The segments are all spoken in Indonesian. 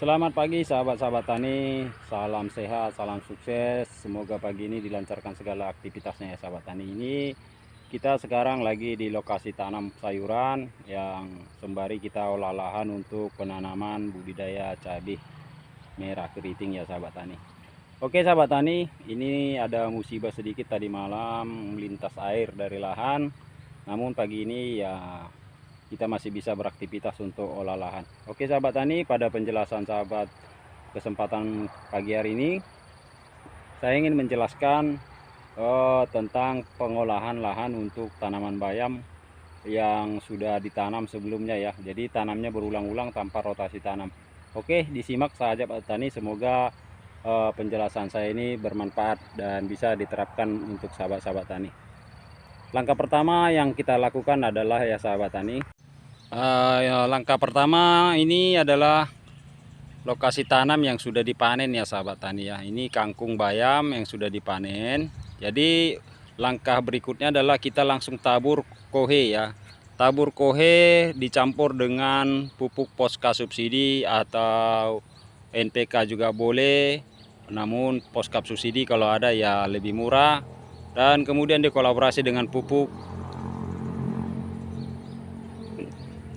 Selamat pagi sahabat-sahabat tani, salam sehat, salam sukses. Semoga pagi ini dilancarkan segala aktivitasnya ya sahabat tani. Ini kita sekarang lagi di lokasi tanam sayuran yang sembari kita olah lahan untuk penanaman budidaya cabai merah keriting ya sahabat tani. Oke sahabat tani, ini ada musibah sedikit tadi malam melintas air dari lahan. Namun pagi ini ya kita masih bisa beraktivitas untuk olah lahan. Oke sahabat tani, pada penjelasan sahabat kesempatan pagi hari ini saya ingin menjelaskan tentang pengolahan lahan untuk tanaman bayam yang sudah ditanam sebelumnya ya. Jadi tanamnya berulang-ulang tanpa rotasi tanam. Oke, disimak sahabat tani, semoga penjelasan saya ini bermanfaat dan bisa diterapkan untuk sahabat-sahabat tani. Langkah pertama yang kita lakukan adalah ya sahabat tani, langkah pertama ini adalah lokasi tanam yang sudah dipanen ya sahabat tani ya. Ini kangkung bayam yang sudah dipanen. Jadi langkah berikutnya adalah kita langsung tabur kohe ya. Tabur kohe dicampur dengan pupuk Posca subsidi atau NPK juga boleh. Namun Posca subsidi kalau ada ya lebih murah. Dan kemudian dikolaborasi dengan pupuk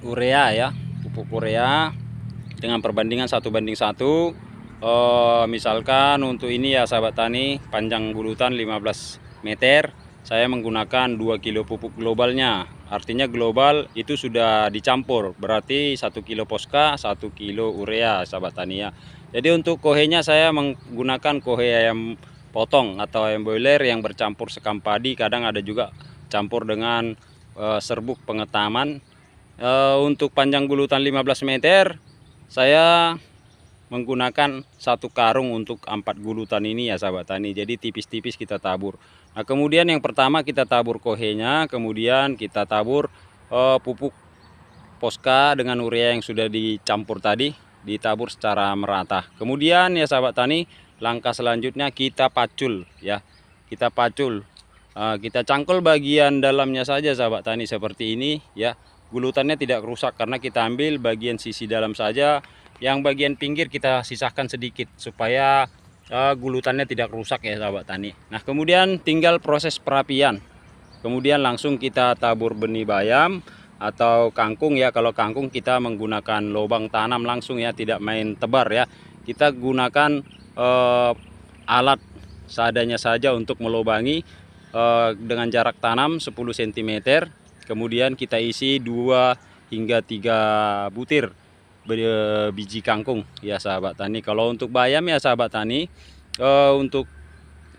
urea ya, pupuk urea dengan perbandingan 1:1. Misalkan untuk ini ya sahabat tani, panjang gulutan 15 meter, saya menggunakan 2 kilo pupuk globalnya. Artinya global itu sudah dicampur, berarti 1 kilo Posca, 1 kilo urea sahabat tani ya. Jadi untuk kohenya saya menggunakan kohe ayam potong atau ayam boiler yang bercampur sekam padi, kadang ada juga campur dengan serbuk pengetaman. Untuk panjang gulutan 15 meter saya menggunakan 1 karung untuk 4 gulutan ini ya sahabat tani. Jadi tipis-tipis kita tabur. Nah kemudian yang pertama kita tabur kohenya, kemudian kita tabur pupuk Posca dengan urea yang sudah dicampur tadi, ditabur secara merata. Kemudian ya sahabat tani, langkah selanjutnya kita pacul ya. Kita pacul, kita cangkul bagian dalamnya saja sahabat tani seperti ini ya. Gulutannya tidak rusak karena kita ambil bagian sisi dalam saja, yang bagian pinggir kita sisakan sedikit supaya gulutannya tidak rusak ya sahabat tani. Nah kemudian tinggal proses perapian, kemudian langsung kita tabur benih bayam atau kangkung ya. Kalau kangkung kita menggunakan lubang tanam langsung ya, tidak main tebar ya. Kita gunakan alat seadanya saja untuk melubangi dengan jarak tanam 10 cm. Kemudian kita isi 2 hingga 3 butir biji kangkung ya sahabat tani. Kalau untuk bayam ya sahabat tani, untuk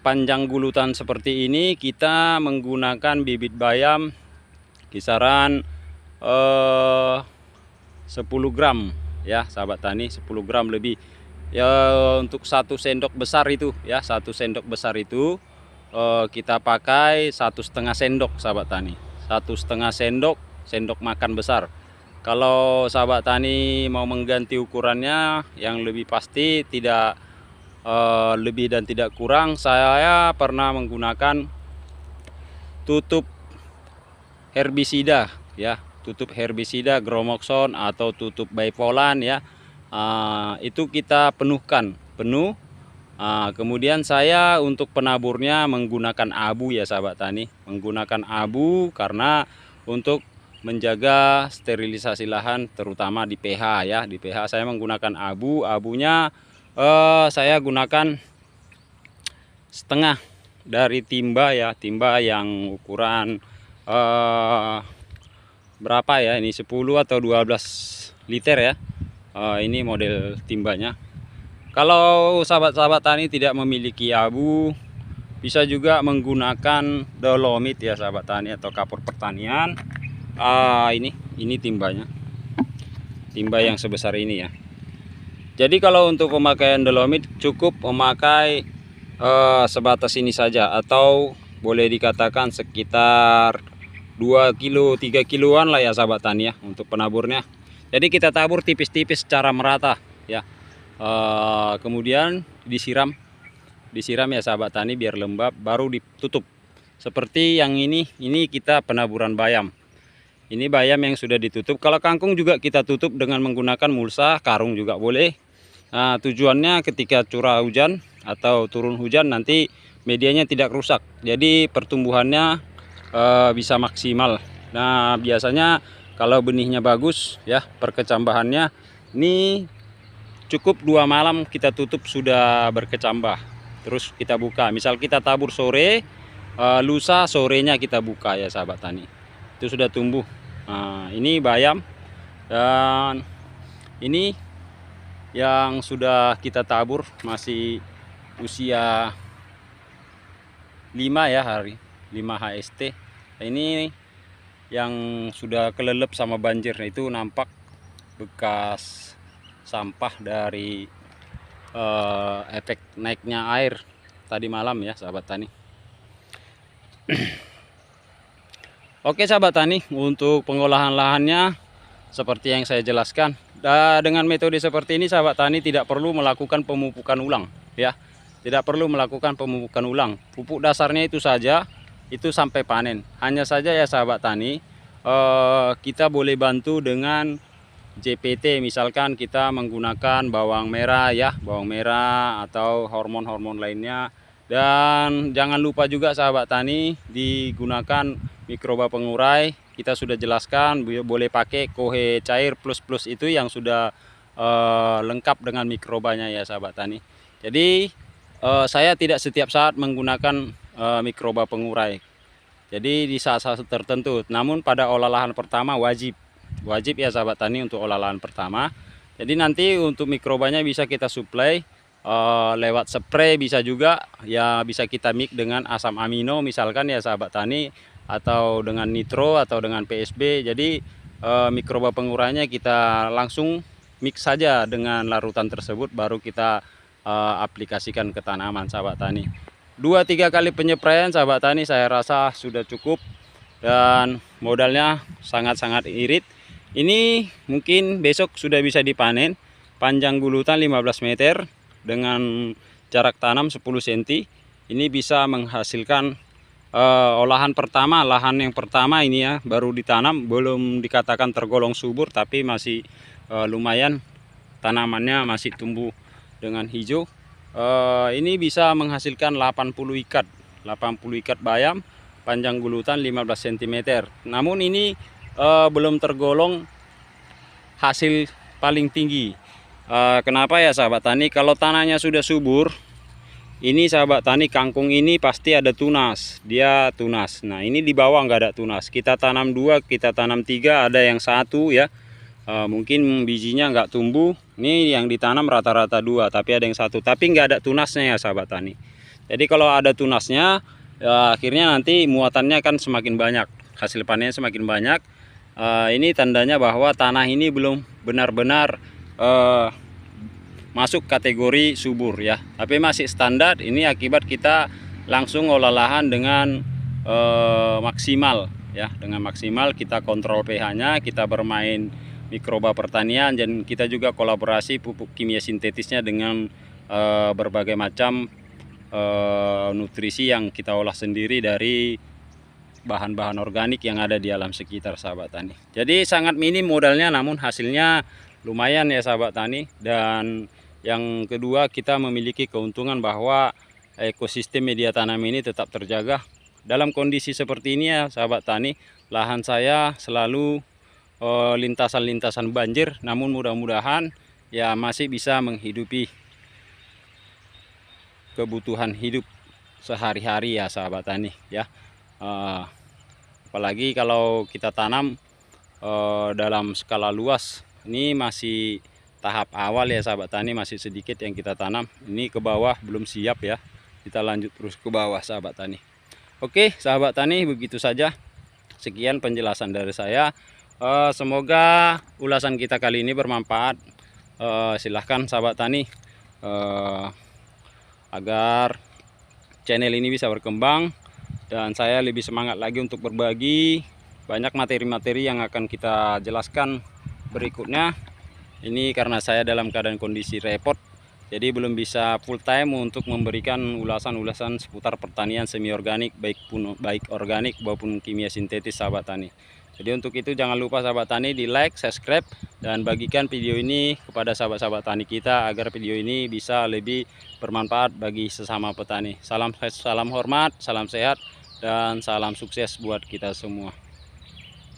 panjang gulutan seperti ini kita menggunakan bibit bayam kisaran 10 gram ya sahabat tani, 10 gram lebih ya. Untuk 1 sendok besar itu ya, 1 sendok besar itu kita pakai 1,5 sendok sahabat tani, 1,5 sendok makan besar. Kalau sahabat tani mau mengganti ukurannya yang lebih pasti, tidak lebih dan tidak kurang, saya pernah menggunakan tutup herbisida ya, tutup herbisida Gromoxon atau tutup Bivolan ya. Itu kita penuhkan penuh. Kemudian saya untuk penaburnya menggunakan abu ya sahabat tani, menggunakan abu karena untuk menjaga sterilisasi lahan terutama di pH ya. Di pH saya menggunakan abu. Abunya saya gunakan setengah dari timba ya, timba yang ukuran berapa ya, ini 10 atau 12 liter ya. Ini model timbanya. Kalau sahabat-sahabat tani tidak memiliki abu, bisa juga menggunakan dolomit ya sahabat tani atau kapur pertanian. Ini timbanya, timba yang sebesar ini ya. Jadi kalau untuk pemakaian dolomit cukup memakai sebatas ini saja, atau boleh dikatakan sekitar 2 kilo 3 kiloan lah ya sahabat tani ya untuk penaburnya. Jadi kita tabur tipis-tipis secara merata ya. Kemudian disiram ya sahabat tani biar lembab, baru ditutup seperti yang ini kita penaburan bayam. Ini bayam yang sudah ditutup. Kalau kangkung juga kita tutup dengan menggunakan mulsa, karung juga boleh. Nah, tujuannya ketika curah hujan atau turun hujan nanti medianya tidak rusak, jadi pertumbuhannya bisa maksimal. Nah, biasanya kalau benihnya bagus ya, perkecambahannya ini cukup 2 malam kita tutup sudah berkecambah. Terus kita buka, misal kita tabur sore, lusa sorenya kita buka ya sahabat tani, itu sudah tumbuh. Nah, ini bayam, dan ini yang sudah kita tabur masih usia 5 ya hari, 5 HST. Nah, ini yang sudah kelelep sama banjir, itu nampak bekas sampah dari efek naiknya air tadi malam ya sahabat tani. Oke sahabat tani, untuk pengolahan lahannya seperti yang saya jelaskan. Dengan metode seperti ini sahabat tani tidak perlu melakukan pemupukan ulang ya. Tidak perlu melakukan pemupukan ulang. Pupuk dasarnya itu saja, itu sampai panen. Hanya saja ya sahabat tani, kita boleh bantu dengan JPT, misalkan kita menggunakan bawang merah ya, bawang merah atau hormon-hormon lainnya. Dan jangan lupa juga sahabat tani digunakan mikroba pengurai. Kita sudah jelaskan boleh pakai Kohe cair plus itu yang sudah lengkap dengan mikrobanya ya sahabat tani. Jadi saya tidak setiap saat menggunakan mikroba pengurai. Jadi di saat-saat tertentu. Namun pada olahan pertama wajib ya sahabat tani untuk olahan pertama. Jadi nanti untuk mikrobanya bisa kita suplai lewat spray, bisa juga ya, bisa kita mix dengan asam amino misalkan ya sahabat tani, atau dengan nitro atau dengan PSB. Jadi mikroba pengurainya kita langsung mix saja dengan larutan tersebut, baru kita aplikasikan ke tanaman sahabat tani. 2-3 kali penyepraian sahabat tani saya rasa sudah cukup, dan modalnya sangat-sangat irit. Ini mungkin besok sudah bisa dipanen. Panjang gulutan 15 meter dengan jarak tanam 10 cm. Ini bisa menghasilkan olahan pertama, lahan yang pertama ini ya, baru ditanam, belum dikatakan tergolong subur, tapi masih lumayan, tanamannya masih tumbuh dengan hijau. Ini bisa menghasilkan 80 ikat bayam, panjang gulutan 15 cm. Namun ini belum tergolong hasil paling tinggi. Kenapa ya sahabat tani? Kalau tanahnya sudah subur, ini sahabat tani, kangkung ini pasti ada tunas, dia tunas. Nah ini di bawah nggak ada tunas. Kita tanam 2, kita tanam 3, ada yang 1 ya. Mungkin bijinya nggak tumbuh. Ini yang ditanam rata-rata 2, tapi ada yang 1, tapi nggak ada tunasnya ya sahabat tani. Jadi kalau ada tunasnya, akhirnya nanti muatannya akan semakin banyak, hasil panennya semakin banyak. Ini tandanya bahwa tanah ini belum benar-benar masuk kategori subur ya, tapi masih standar. Ini akibat kita langsung olah lahan dengan maksimal ya, dengan maksimal kita kontrol pH-nya, kita bermain mikroba pertanian, dan kita juga kolaborasi pupuk kimia sintetisnya dengan berbagai macam nutrisi yang kita olah sendiri dari bahan-bahan organik yang ada di alam sekitar sahabat tani. Jadi sangat minim modalnya, namun hasilnya lumayan ya sahabat tani. Dan yang kedua, kita memiliki keuntungan bahwa ekosistem media tanam ini tetap terjaga. Dalam kondisi seperti ini ya sahabat tani, lahan saya selalu lintasan-lintasan banjir, namun mudah-mudahan ya masih bisa menghidupi kebutuhan hidup sehari-hari ya sahabat tani ya. Apalagi kalau kita tanam dalam skala luas. Ini masih tahap awal ya sahabat tani, masih sedikit yang kita tanam. Ini ke bawah belum siap ya, kita lanjut terus ke bawah sahabat tani. Oke sahabat tani, begitu saja, sekian penjelasan dari saya. Semoga ulasan kita kali ini bermanfaat. Silahkan sahabat tani, agar channel ini bisa berkembang dan saya lebih semangat lagi untuk berbagi banyak materi-materi yang akan kita jelaskan berikutnya. Ini karena saya dalam keadaan kondisi repot, jadi belum bisa full time untuk memberikan ulasan-ulasan seputar pertanian semi organik, baik organik maupun kimia sintetis sahabat tani. Jadi untuk itu jangan lupa sahabat tani di like, subscribe, dan bagikan video ini kepada sahabat-sahabat tani kita agar video ini bisa lebih bermanfaat bagi sesama petani. Salam hormat, salam sehat, dan salam sukses buat kita semua.